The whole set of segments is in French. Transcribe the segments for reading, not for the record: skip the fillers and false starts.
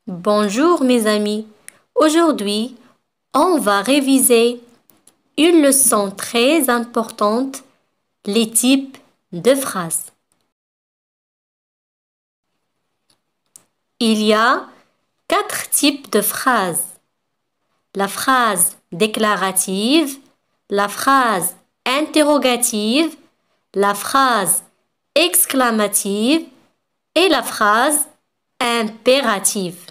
Bonjour mes amis. Aujourd'hui, on va réviser une leçon très importante, les types de phrases. Il y a 4 types de phrases. La phrase déclarative, la phrase interrogative, la phrase exclamative et la phrase impérative.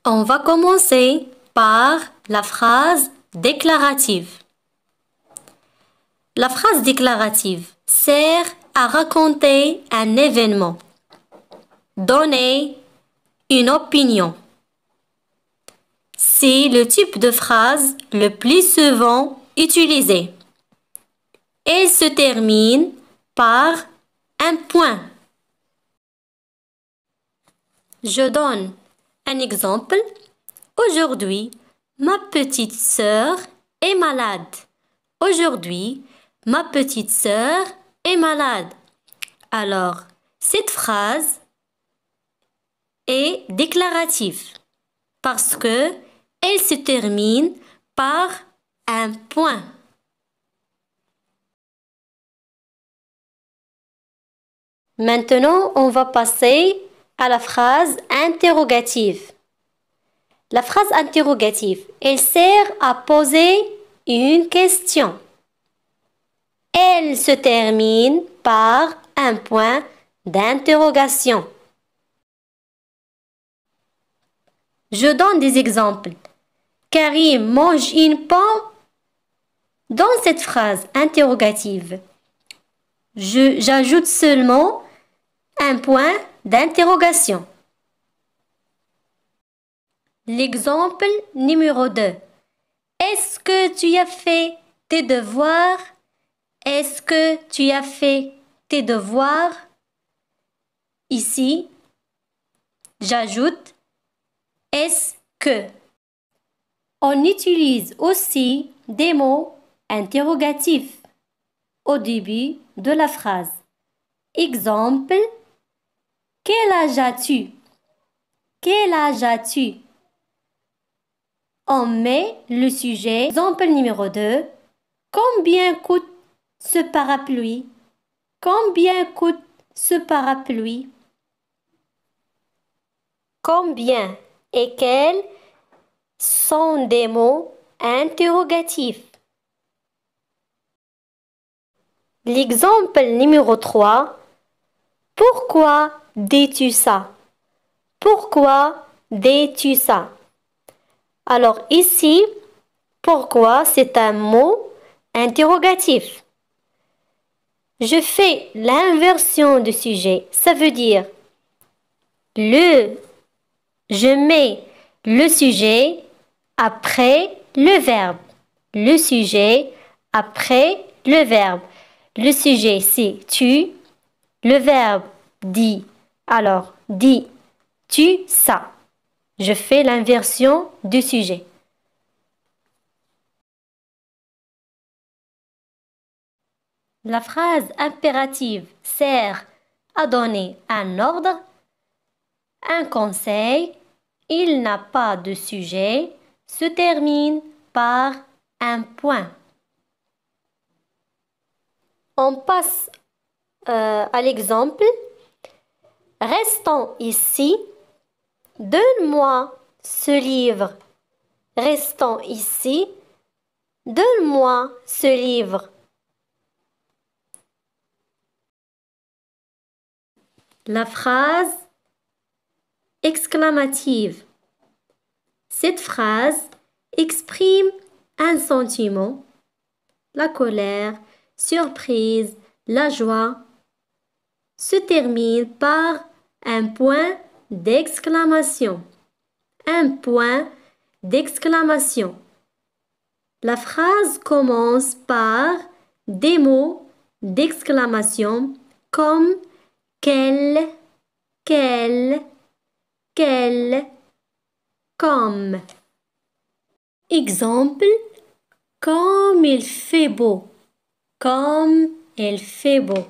On va commencer par la phrase déclarative. La phrase déclarative sert à raconter un événement, donner une opinion. C'est le type de phrase le plus souvent utilisé. Elle se termine par un point. Je donne un exemple. Aujourd'hui, ma petite sœur est malade. Aujourd'hui, ma petite sœur est malade. Alors, cette phrase est déclarative parce que elle se termine par un point. Maintenant, on va passer à la phrase interrogative. La phrase interrogative, elle sert à poser une question. Elle se termine par un point d'interrogation. Je donne des exemples. Karim mange une pomme. Dans cette phrase interrogative, j'ajoute seulement un point d'interrogation. L'exemple numéro 2. Est-ce que tu as fait tes devoirs? Est-ce que tu as fait tes devoirs? Ici, j'ajoute est-ce que. On utilise aussi des mots interrogatifs au début de la phrase. Exemple, quel âge as-tu? Quel âge as-tu? On met le sujet. Exemple numéro 2. Combien coûte ce parapluie? Combien coûte ce parapluie? Combien et quel sont des mots interrogatifs. L'exemple numéro 3. Pourquoi dis-tu ça? Pourquoi dis-tu ça? Alors ici, pourquoi c'est un mot interrogatif. Je fais l'inversion du sujet. Ça veut dire je mets le sujet après le verbe. Le sujet après le verbe. Le sujet c'est tu. Le verbe dit. Alors, dis-tu ça? Je fais l'inversion du sujet. La phrase impérative sert à donner un ordre, un conseil. Il n'a pas de sujet, se termine par un point. On passe à l'exemple. Restons ici. Donne-moi ce livre. Restons ici. Donne-moi ce livre. La phrase exclamative. Cette phrase exprime un sentiment, la colère, surprise, la joie, se termine par un point d'exclamation. Un point d'exclamation. La phrase commence par des mots d'exclamation comme quel, comme. Exemple, comme il fait beau. Comme il fait beau.